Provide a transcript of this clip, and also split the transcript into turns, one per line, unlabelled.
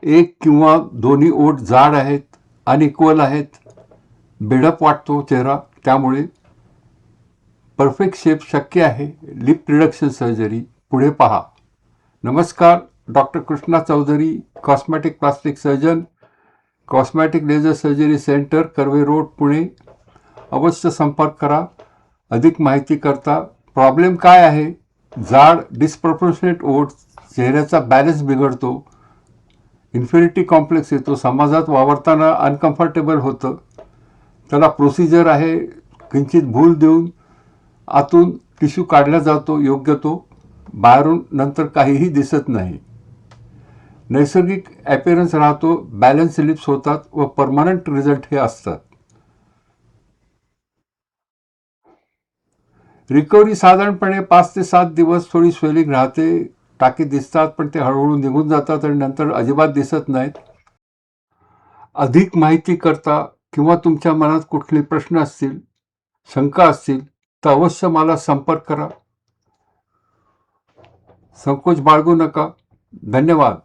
एक किंवा दोन्ही ओठ जाड आहेत, अनइक्वल आहेत, बेडप वाटतो चेहरा, त्यामुळे परफेक्ट शेप शक्य आहे. लिप रिडक्शन सर्जरी पुढे पहा. नमस्कार, doctor Krishna Chaudhari, cosmetic plastic surgeon, cosmetic laser surgery centre, Karve road, Pune. अवश्य संपर्क करा. अधिक माहिती करता. प्रॉब्लेम काय आहे? जाड डिस्प्रपोर्शनेट ओठ, चेहऱ्याचा बॅलन्स बिघडतो, इन्फिनिटी कॉम्प्लेक्स येतो, समाजात वावरताना अनकम्फर्टेबल होतं. त्याला प्रोसिजर आहे. किंचित भूल देऊन आतून टिश्यू काढला जातो योग्य तो, बाहेरून नंतर काहीही दिसत नाही. नैसर्गिक ॲपिअरन्स राहतो, बॅलन्स लिप्स होतात व परमनंट रिझल्ट हे असतात. रिकव्हरी साधारणपणे 5 ते 7 दिवस. थोडी स्वेलिंग राहते, टाके दिसतात, पण ते हळूहळू निघून जातात आणि नंतर अजिबात दिसत नाहीत. अधिक माहिती करता किंवा तुमच्या मनात कुठले प्रश्न असतील, शंका असतील, तर अवश्य मला संपर्क करा. संकोच बाळगू नका. धन्यवाद.